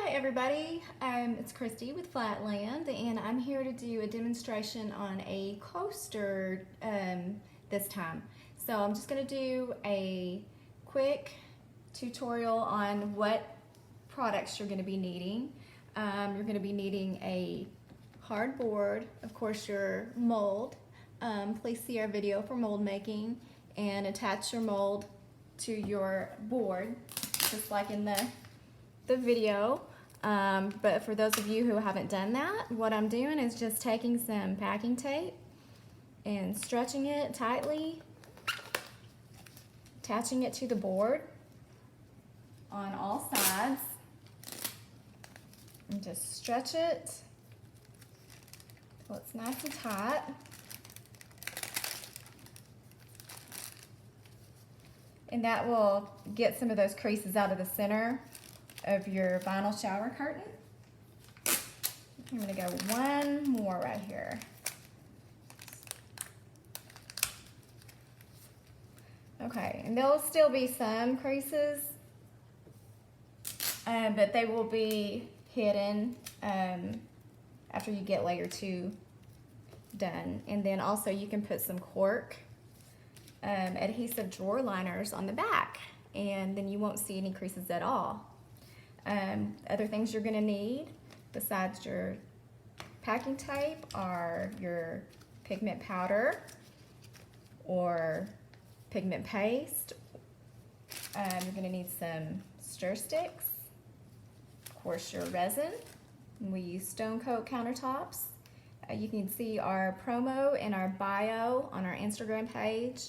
Hi everybody, it's Christy with Flatland, and I'm here to do a demonstration on a coaster this time. So I'm just going to do a quick tutorial on what products you're going to be needing. You're going to be needing a hard board, of course your mold. Please see our video for mold making and attach your mold to your board, just like in the video. But for those of you who haven't done that, what I'm doing is just taking some packing tape and stretching it tightly, attaching it to the board on all sides, and just stretch it till it's nice and tight. And that will get some of those creases out of the center of your vinyl shower curtain. I'm going to go one more right here. Okay, and there'll still be some creases, but they will be hidden after you get layer 2 done. And then also you can put some cork adhesive drawer liners on the back, and then you won't see any creases at all. Other things you're going to need besides your packing tape are your pigment powder or pigment paste. You're going to need some stir sticks, of course your resin. We use stone coat countertops. You can see our promo and our bio on our Instagram page.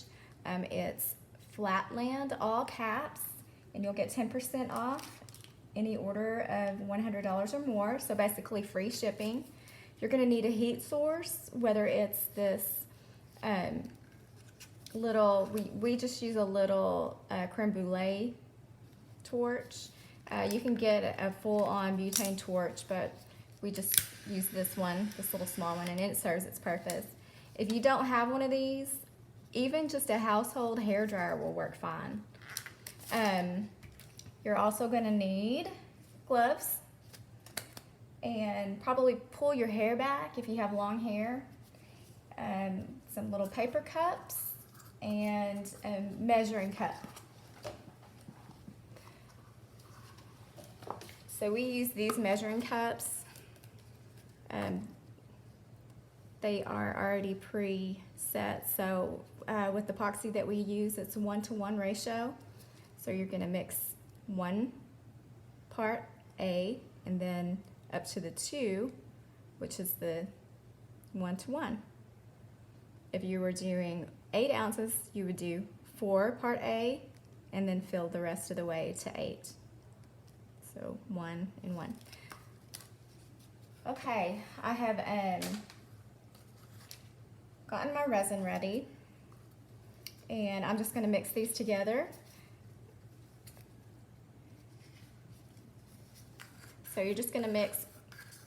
It's Flatland, all caps, and you'll get 10% off any order of $100 or more, so basically free shipping. You're going to need a heat source, whether it's this little, we just use a little creme brulee torch. You can get a full-on butane torch, but we just use this one, this little small one, and it serves its purpose. If you don't have one of these, even just a household hairdryer will work fine. You're also going to need gloves, and probably pull your hair back if you have long hair, some little paper cups, and a measuring cup. So we use these measuring cups. They are already pre-set, so with the epoxy that we use, it's a 1-to-1 ratio. So you're going to mix 1 part A and then up to the 2, which is the 1-to-1. If you were doing 8 ounces, you would do 4 part A and then fill the rest of the way to 8. So 1 and 1. Okay, I have gotten my resin ready, and I'm just going to mix these together. So you're just going to mix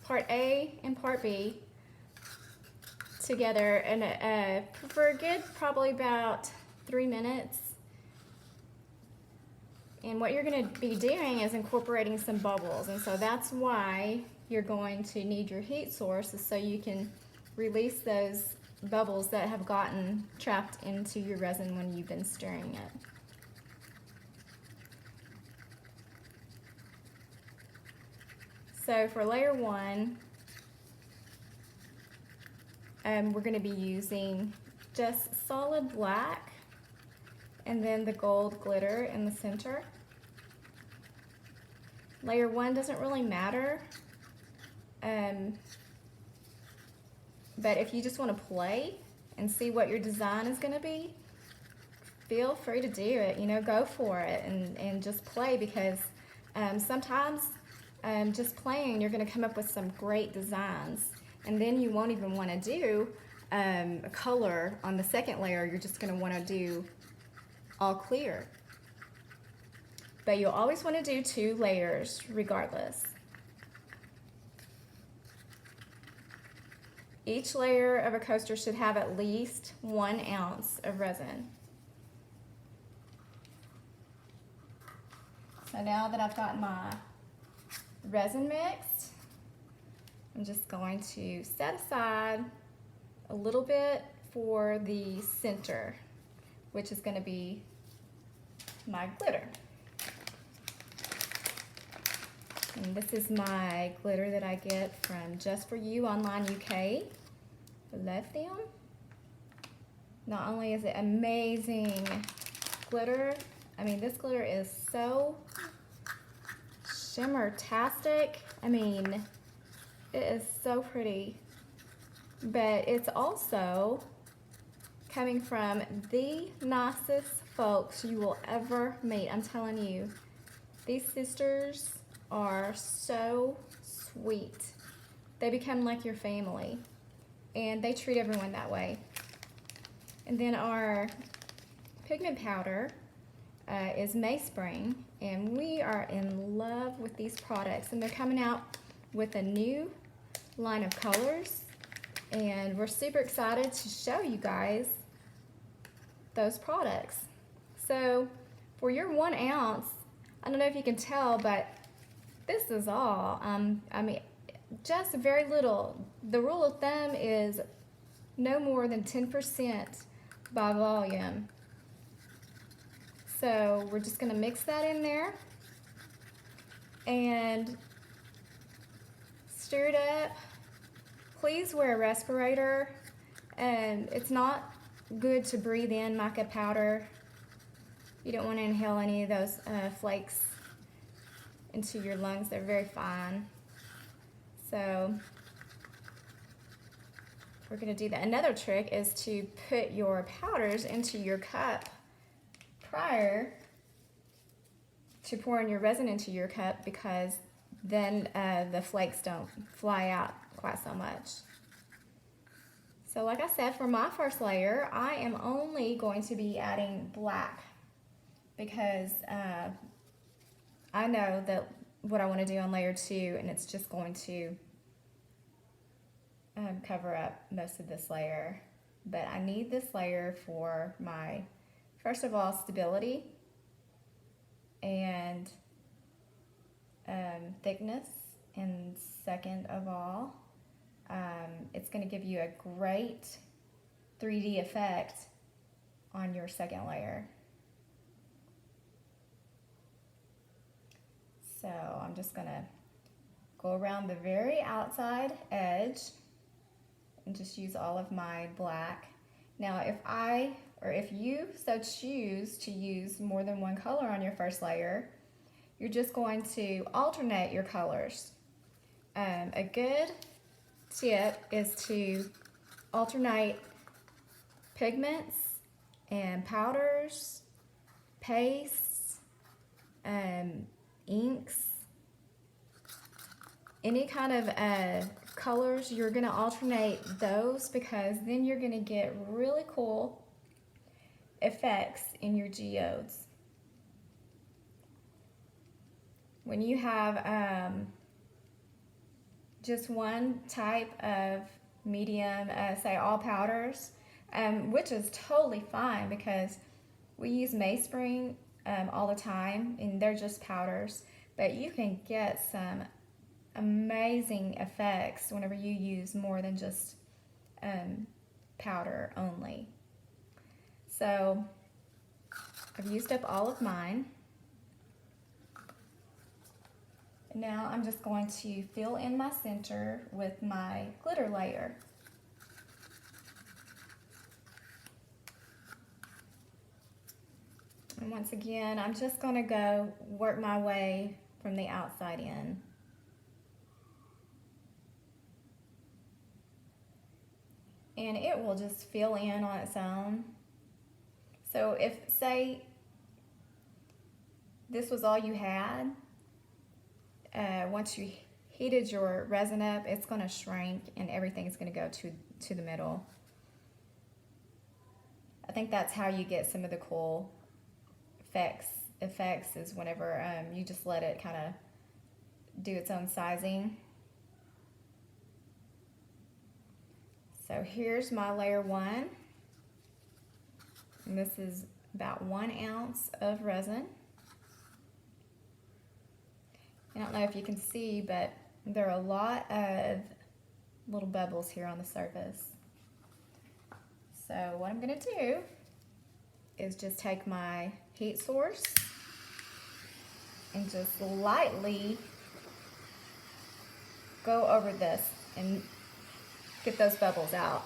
part A and part B together, and for a good probably about 3 minutes. And what you're going to be doing is incorporating some bubbles, and so that's why you're going to need your heat source, is so you can release those bubbles that have gotten trapped into your resin when you've been stirring it. So for layer 1, we're going to be using just solid black and then the gold glitter in the center. Layer 1 doesn't really matter, but if you just want to play and see what your design is going to be, feel free to do it. You know, go for it and just play, because sometimes just playing, you're going to come up with some great designs, and then you won't even want to do a color on the second layer. You're just going to want to do all clear. But you'll always want to do 2 layers regardless. Each layer of a coaster should have at least 1 ounce of resin. So now that I've got my resin mixed. I'm just going to set aside a little bit for the center, which is going to be my glitter. And this is my glitter that I get from Just For You Online UK. I love them. Not only is it amazing glitter, I mean, this glitter is so shimmer-tastic. I mean, it is so pretty. But it's also coming from the nicest folks you will ever meet. I'm telling you, these sisters are so sweet. They become like your family, and they treat everyone that way. And then our pigment powder is Mayspring, and we are in love with these products, and they're coming out with a new line of colors, and we're super excited to show you guys those products. So for your 1 ounce, I don't know if you can tell, but this is all. I mean, just very little. The rule of thumb is no more than 10% by volume. So we're just gonna mix that in there and stir it up. Please wear a respirator, and it's not good to breathe in mica powder. You don't want to inhale any of those flakes into your lungs. They're very fine. So we're going to do that. Another trick is to put your powders into your cup prior to pouring your resin into your cup, because then the flakes don't fly out quite so much. So like I said, for my first layer, I am only going to be adding black, because I know that what I want to do on layer 2, and it's just going to cover up most of this layer. But I need this layer for my, first of all, stability and thickness, and second of all, it's going to give you a great 3D effect on your second layer. So I'm just going to go around the very outside edge and just use all of my black. Now if you so choose to use more than one color on your first layer, you're just going to alternate your colors. A good tip is to alternate pigments and powders, pastes, inks, any kind of colors. You're going to alternate those, because then you're going to get really cool effects in your geodes. When you have just one type of medium, say all powders, which is totally fine, because we use Mayspring all the time, and they're just powders, but you can get some amazing effects whenever you use more than just powder only. So I've used up all of mine. Now I'm just going to fill in my center with my glitter layer. And once again, I'm just going to go work my way from the outside in. And it will just fill in on its own. So if, say, this was all you had, once you heated your resin up, it's going to shrink and everything's going to go to the middle. I think that's how you get some of the cool effects is whenever you just let it kind of do its own sizing. So here's my layer 1, and this is about 1 ounce of resin. I don't know if you can see, but there are a lot of little bubbles here on the surface. So what I'm gonna do is just take my heat source and just lightly go over this and get those bubbles out.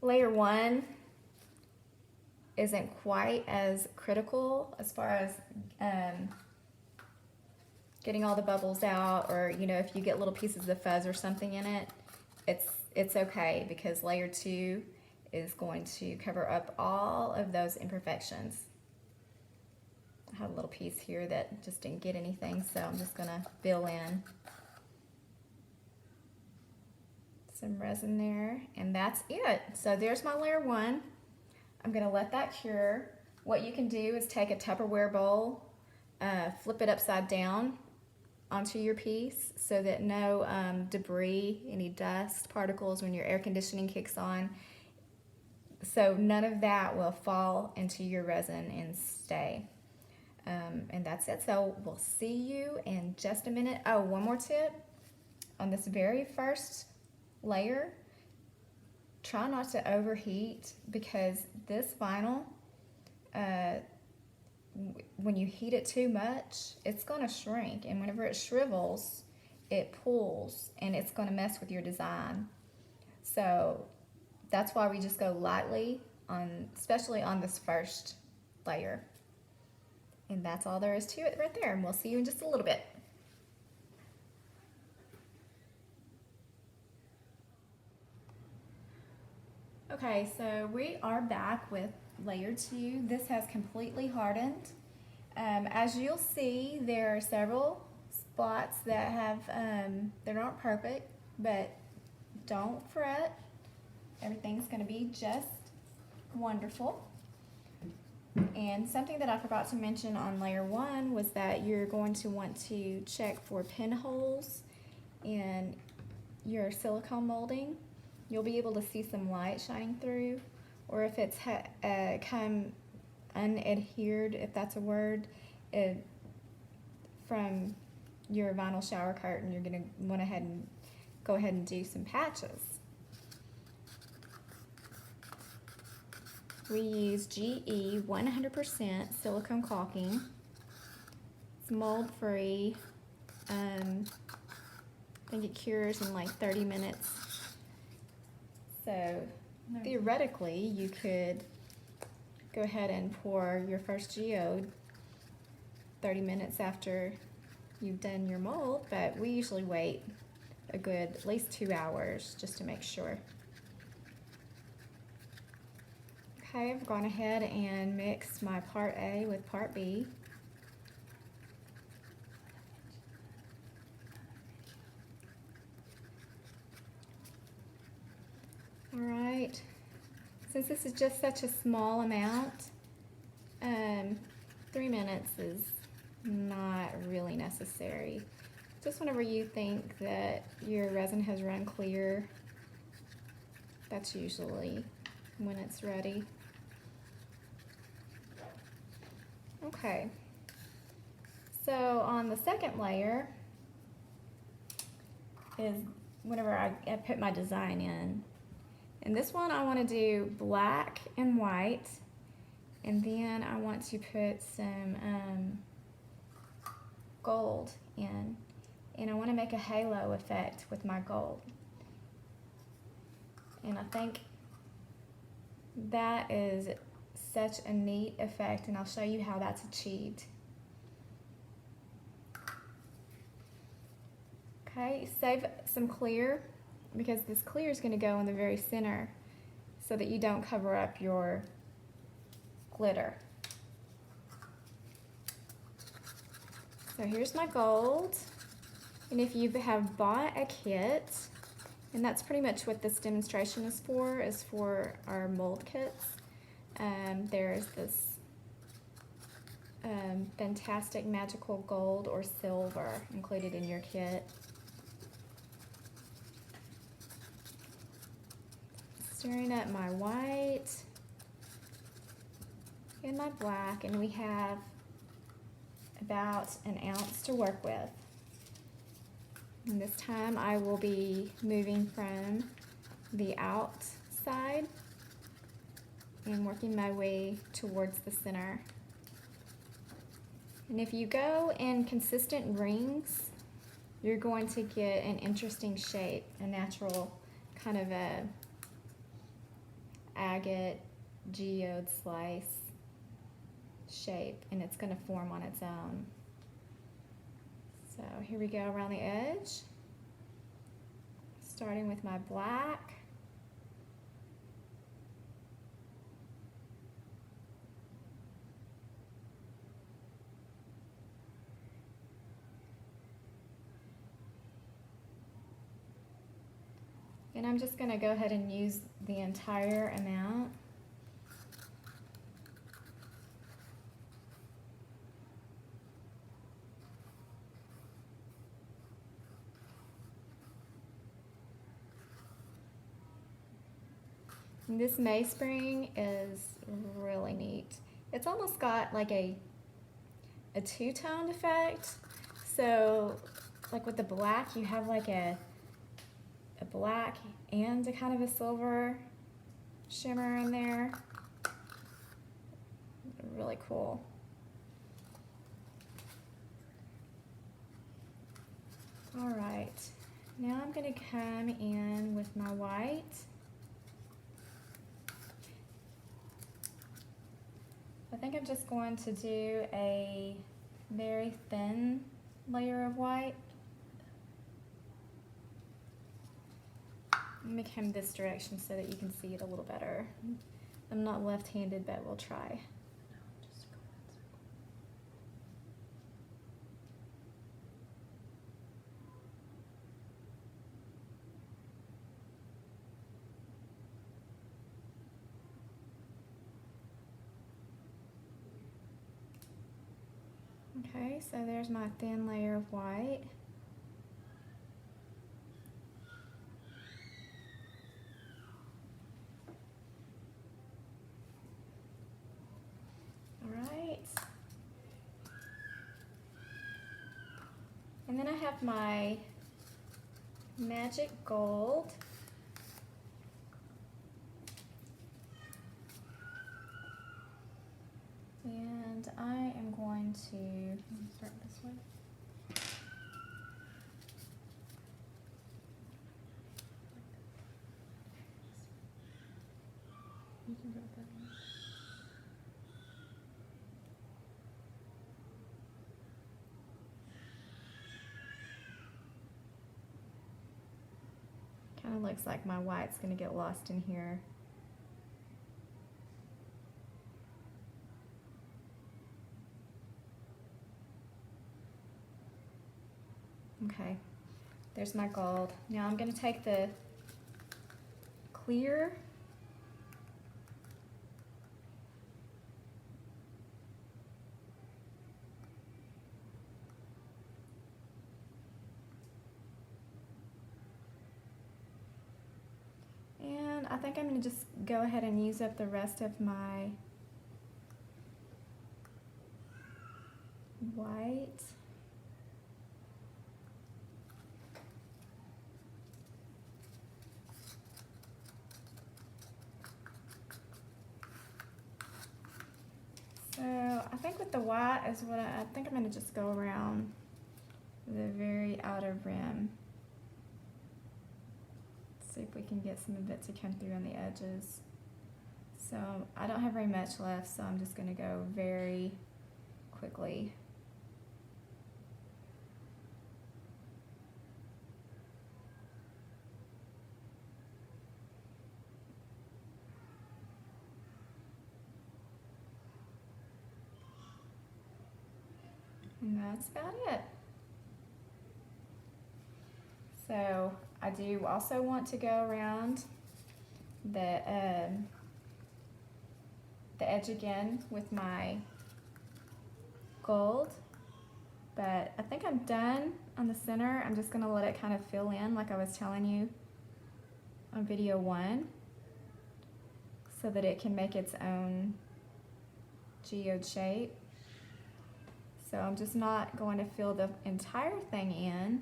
Layer 1 isn't quite as critical as far as getting all the bubbles out, or you know, if you get little pieces of fuzz or something in it, it's okay, because layer 2 is going to cover up all of those imperfections. I have a little piece here that just didn't get anything, so I'm just gonna fill in some resin there, and that's it. So there's my layer 1. I'm gonna let that cure. What you can do is take a Tupperware bowl, flip it upside down onto your piece so that no debris, any dust particles when your air conditioning kicks on, so none of that will fall into your resin and stay. And that's it. So we'll see you in just a minute. Oh, one more tip. On this very first layer, try not to overheat, because this vinyl, when you heat it too much, it's going to shrink, and whenever it shrivels, it pulls, and it's going to mess with your design. So that's why we just go lightly on, especially on this first layer. And that's all there is to it right there, and we'll see you in just a little bit. Okay, so we are back with layer 2. This has completely hardened. As you'll see, there are several spots that have that aren't perfect, but don't fret. Everything's going to be just wonderful. And something that I forgot to mention on layer 1 was that you're going to want to check for pinholes in your silicone molding. You'll be able to see some light shining through, or if it's come unadhered, if that's a word, from your vinyl shower curtain, you're going to want to go ahead and do some patches. We use GE 100% silicone caulking. It's mold free. I think it cures in like 30 minutes. So theoretically, you could go ahead and pour your first geode 30 minutes after you've done your mold, but we usually wait a good at least 2 hours just to make sure. Okay, I've gone ahead and mixed my part A with part B. All right, since this is just such a small amount, 3 minutes is not really necessary. Just whenever you think that your resin has run clear, that's usually when it's ready. Okay, so on the second layer is whenever I put my design in. And this one I want to do black and white, and then I want to put some gold in, and I want to make a halo effect with my gold. And I think that is such a neat effect, and I'll show you how that's achieved. Okay, save some clear, because this clear is going to go in the very center so that you don't cover up your glitter. So here's my gold, and if you have bought a kit, and that's pretty much what this demonstration is for our mold kits. There's this fantastic magical gold or silver included in your kit. Stirring up my white. and my black, and we have about an ounce to work with. And this time I will be moving from the outside and working my way towards the center. And if you go in consistent rings, you're going to get an interesting shape, a natural kind of a agate geode slice shape, and it's going to form on its own. So here we go around the edge, starting with my black. And I'm just going to go ahead and use the entire amount. And this Mayspring is really neat. It's almost got like a two-tone effect. So like with the black, you have like a black and a kind of a silver shimmer in there. Really cool. All right, now I'm gonna come in with my white. I think I'm just going to do a very thin layer of white. Let me come this direction so that you can see it a little better. I'm not left-handed, but we'll try. Okay, so there's my thin layer of white. And then I have my magic gold. And I am going to start this way. You can go with that one. Kind of looks like my white's going to get lost in here. Okay, there's my gold. Now I'm going to take the clear and I think I'm going to just go ahead and use up the rest of my white. So I think with the white is what I think I'm going to just go around the very outer rim. See if we can get some of it to come through on the edges. So I don't have very much left, so I'm just going to go very quickly. And that's about it. So I do also want to go around the edge again with my gold, but I think I'm done on the center. I'm just going to let it kind of fill in like I was telling you on video 1 so that it can make its own geode shape. So I'm just not going to fill the entire thing in.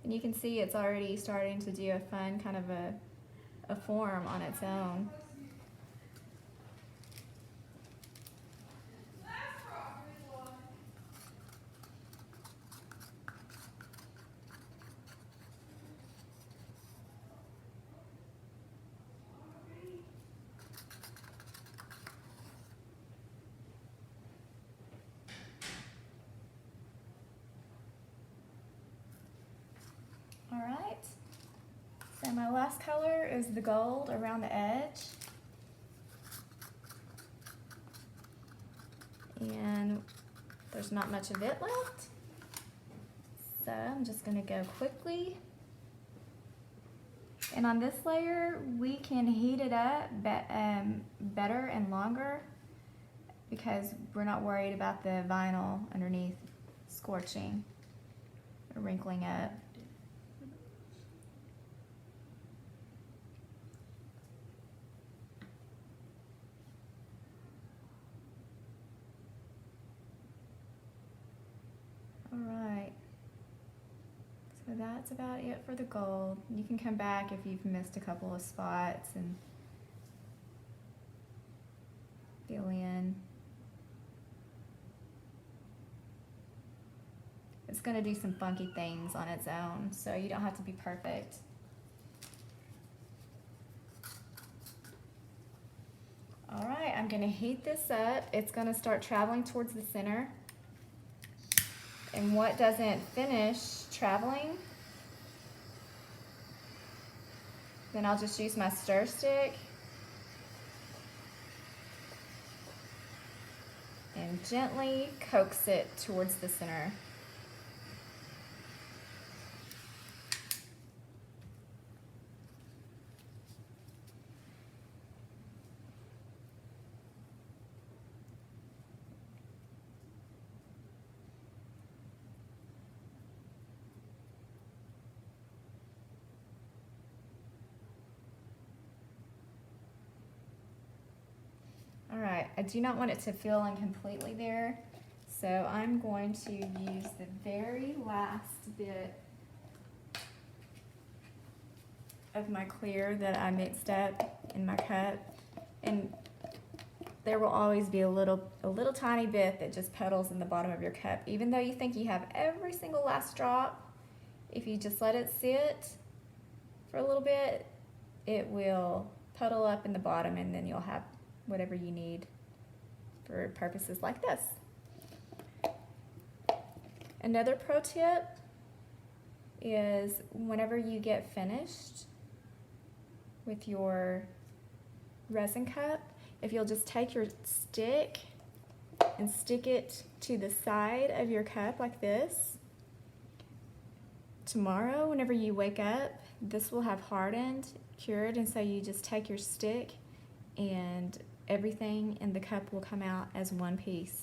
And you can see it's already starting to do a fun kind of a form on its own. All right, so my last color is the gold around the edge. And there's not much of it left. So I'm just gonna go quickly. And on this layer, we can heat it up better and longer because we're not worried about the vinyl underneath scorching or wrinkling up. Alright, so that's about it for the gold. You can come back if you've missed a couple of spots and fill in. It's going to do some funky things on its own, so you don't have to be perfect. Alright, I'm going to heat this up. It's going to start traveling towards the center. And what doesn't finish traveling, then I'll just use my stir stick and gently coax it towards the center. Alright, I do not want it to fill in completely there, so I'm going to use the very last bit of my clear that I mixed up in my cup, and there will always be a little tiny bit that just puddles in the bottom of your cup. Even though you think you have every single last drop, if you just let it sit for a little bit, it will puddle up in the bottom, and then you'll have whatever you need for purposes like this. Another pro tip is whenever you get finished with your resin cup, if you'll just take your stick and stick it to the side of your cup like this, tomorrow whenever you wake up, this will have hardened, cured, and so you just take your stick and everything in the cup will come out as one piece.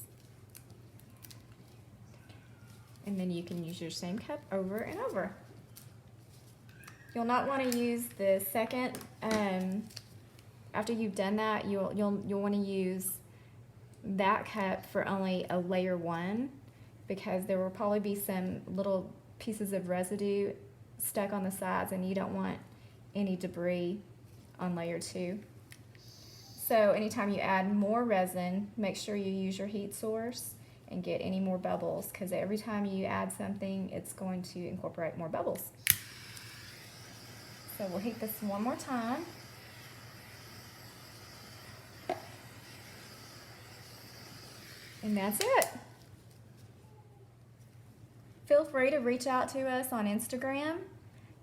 And then you can use your same cup over and over. You'll not want to use the second, after you've done that, you'll want to use that cup for only a layer one, because there will probably be some little pieces of residue stuck on the sides and you don't want any debris on layer two. So anytime you add more resin, make sure you use your heat source and get any more bubbles, because every time you add something, it's going to incorporate more bubbles. So we'll heat this one more time. And that's it. Feel free to reach out to us on Instagram.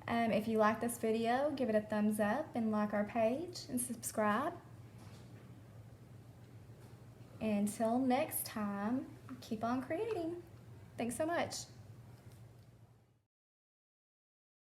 If you like this video, give it a thumbs up and like our page and subscribe. Until next time, keep on creating. Thanks so much.